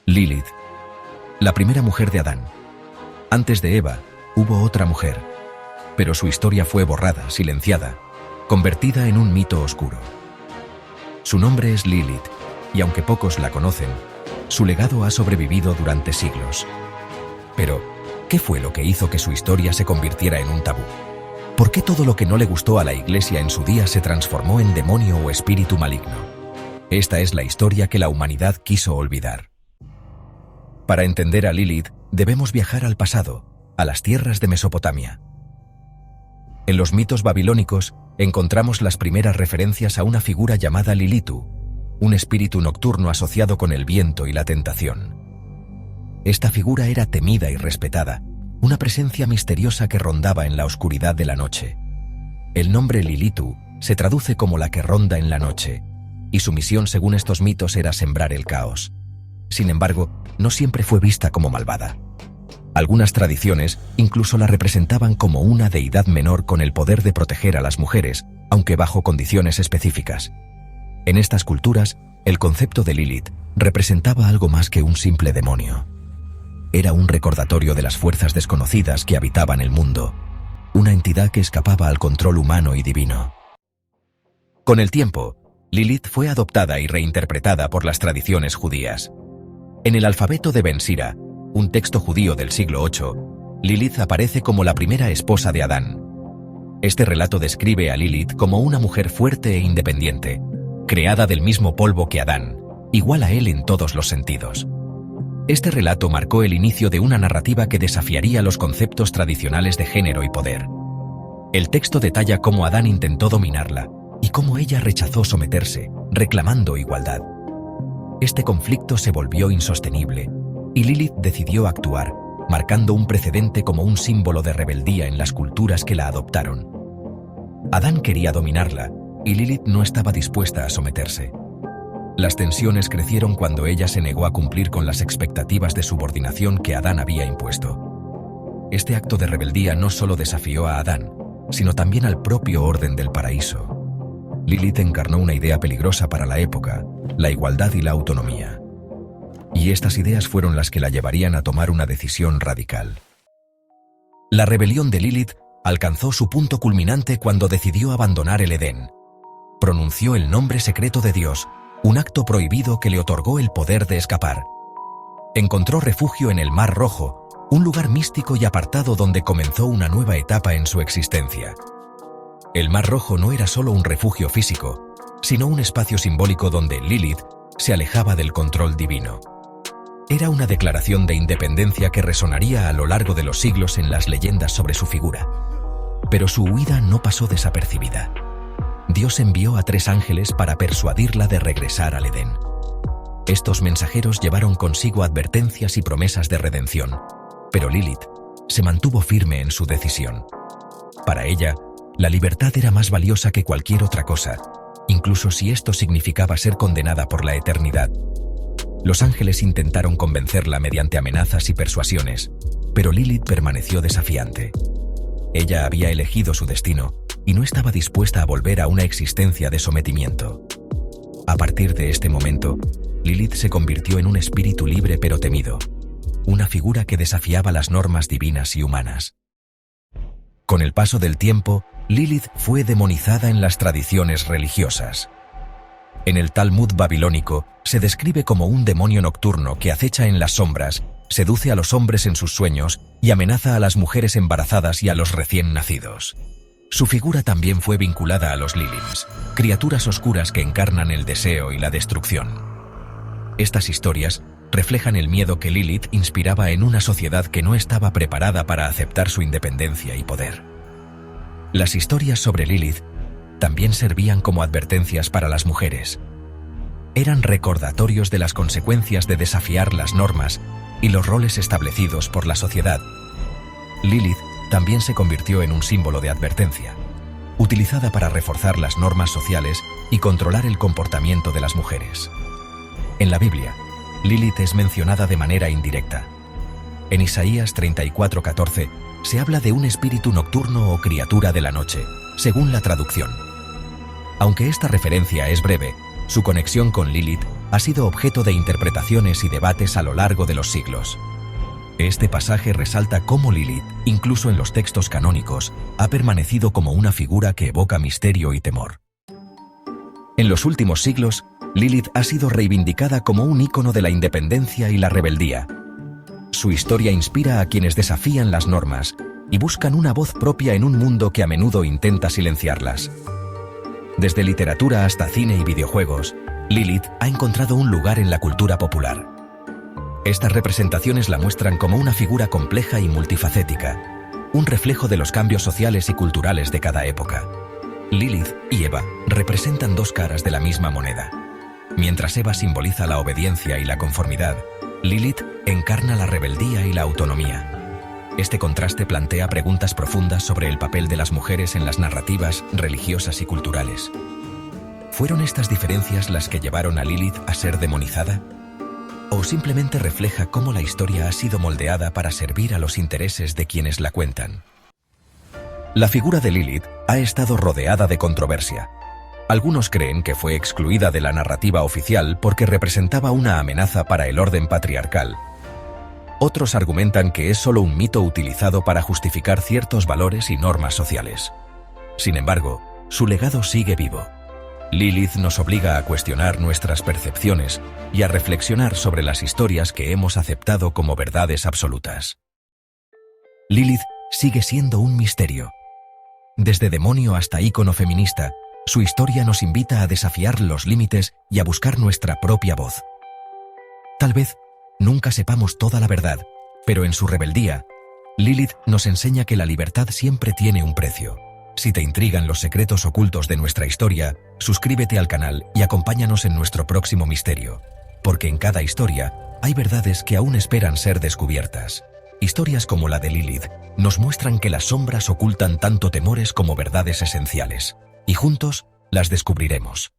Lilith, la primera mujer de Adán. Antes de Eva, hubo otra mujer, pero su historia fue borrada, silenciada, convertida en un mito oscuro. Su nombre es Lilith, y aunque pocos la conocen, su legado ha sobrevivido durante siglos. Pero, ¿qué fue lo que hizo que su historia se convirtiera en un tabú? ¿Por qué todo lo que no le gustó a la Iglesia en su día se transformó en demonio o espíritu maligno? Esta es la historia que la humanidad quiso olvidar. Para entender a Lilith, debemos viajar al pasado, a las tierras de Mesopotamia. En los mitos babilónicos, encontramos las primeras referencias a una figura llamada Lilitu, un espíritu nocturno asociado con el viento y la tentación. Esta figura era temida y respetada, una presencia misteriosa que rondaba en la oscuridad de la noche. El nombre Lilitu se traduce como la que ronda en la noche, y su misión según estos mitos era sembrar el caos. Sin embargo, no siempre fue vista como malvada. Algunas tradiciones incluso la representaban como una deidad menor con el poder de proteger a las mujeres, aunque bajo condiciones específicas. En estas culturas, el concepto de Lilith representaba algo más que un simple demonio. Era un recordatorio de las fuerzas desconocidas que habitaban el mundo, una entidad que escapaba al control humano y divino. Con el tiempo, Lilith fue adoptada y reinterpretada por las tradiciones judías. En el alfabeto de Ben Sira, un texto judío del siglo VIII, Lilith aparece como la primera esposa de Adán. Este relato describe a Lilith como una mujer fuerte e independiente, creada del mismo polvo que Adán, igual a él en todos los sentidos. Este relato marcó el inicio de una narrativa que desafiaría los conceptos tradicionales de género y poder. El texto detalla cómo Adán intentó dominarla y cómo ella rechazó someterse, reclamando igualdad. Este conflicto se volvió insostenible, y Lilith decidió actuar, marcando un precedente como un símbolo de rebeldía en las culturas que la adoptaron. Adán quería dominarla, y Lilith no estaba dispuesta a someterse. Las tensiones crecieron cuando ella se negó a cumplir con las expectativas de subordinación que Adán había impuesto. Este acto de rebeldía no solo desafió a Adán, sino también al propio orden del paraíso. Lilith encarnó una idea peligrosa para la época, la igualdad y la autonomía. Y estas ideas fueron las que la llevarían a tomar una decisión radical. La rebelión de Lilith alcanzó su punto culminante cuando decidió abandonar el Edén. Pronunció el nombre secreto de Dios, un acto prohibido que le otorgó el poder de escapar. Encontró refugio en el Mar Rojo, un lugar místico y apartado donde comenzó una nueva etapa en su existencia. El Mar Rojo no era solo un refugio físico, sino un espacio simbólico donde Lilith se alejaba del control divino. Era una declaración de independencia que resonaría a lo largo de los siglos en las leyendas sobre su figura. Pero su huida no pasó desapercibida. Dios envió a 3 ángeles para persuadirla de regresar al Edén. Estos mensajeros llevaron consigo advertencias y promesas de redención, pero Lilith se mantuvo firme en su decisión. Para ella, la libertad era más valiosa que cualquier otra cosa, incluso si esto significaba ser condenada por la eternidad. Los ángeles intentaron convencerla mediante amenazas y persuasiones, pero Lilith permaneció desafiante. Ella había elegido su destino y no estaba dispuesta a volver a una existencia de sometimiento. A partir de este momento, Lilith se convirtió en un espíritu libre pero temido, una figura que desafiaba las normas divinas y humanas. Con el paso del tiempo, Lilith fue demonizada en las tradiciones religiosas. En el Talmud babilónico, se describe como un demonio nocturno que acecha en las sombras, seduce a los hombres en sus sueños y amenaza a las mujeres embarazadas y a los recién nacidos. Su figura también fue vinculada a los Lilims, criaturas oscuras que encarnan el deseo y la destrucción. Estas historias reflejan el miedo que Lilith inspiraba en una sociedad que no estaba preparada para aceptar su independencia y poder. Las historias sobre Lilith también servían como advertencias para las mujeres. Eran recordatorios de las consecuencias de desafiar las normas y los roles establecidos por la sociedad. Lilith también se convirtió en un símbolo de advertencia, utilizada para reforzar las normas sociales y controlar el comportamiento de las mujeres. En la Biblia, Lilith es mencionada de manera indirecta. En Isaías 34:14 se habla de un espíritu nocturno o criatura de la noche, según la traducción. Aunque esta referencia es breve, su conexión con Lilith ha sido objeto de interpretaciones y debates a lo largo de los siglos. Este pasaje resalta cómo Lilith, incluso en los textos canónicos, ha permanecido como una figura que evoca misterio y temor. En los últimos siglos, Lilith ha sido reivindicada como un ícono de la independencia y la rebeldía. Su historia inspira a quienes desafían las normas y buscan una voz propia en un mundo que a menudo intenta silenciarlas. Desde literatura hasta cine y videojuegos, Lilith ha encontrado un lugar en la cultura popular. Estas representaciones la muestran como una figura compleja y multifacética, un reflejo de los cambios sociales y culturales de cada época. Lilith y Eva representan dos caras de la misma moneda. Mientras Eva simboliza la obediencia y la conformidad, Lilith encarna la rebeldía y la autonomía. Este contraste plantea preguntas profundas sobre el papel de las mujeres en las narrativas religiosas y culturales. ¿Fueron estas diferencias las que llevaron a Lilith a ser demonizada? ¿O simplemente refleja cómo la historia ha sido moldeada para servir a los intereses de quienes la cuentan? La figura de Lilith ha estado rodeada de controversia. Algunos creen que fue excluida de la narrativa oficial porque representaba una amenaza para el orden patriarcal. Otros argumentan que es solo un mito utilizado para justificar ciertos valores y normas sociales. Sin embargo, su legado sigue vivo. Lilith nos obliga a cuestionar nuestras percepciones y a reflexionar sobre las historias que hemos aceptado como verdades absolutas. Lilith sigue siendo un misterio. Desde demonio hasta ícono feminista, su historia nos invita a desafiar los límites y a buscar nuestra propia voz. Tal vez nunca sepamos toda la verdad, pero en su rebeldía, Lilith nos enseña que la libertad siempre tiene un precio. Si te intrigan los secretos ocultos de nuestra historia, suscríbete al canal y acompáñanos en nuestro próximo misterio, porque en cada historia hay verdades que aún esperan ser descubiertas. Historias como la de Lilith nos muestran que las sombras ocultan tanto temores como verdades esenciales, y juntos las descubriremos.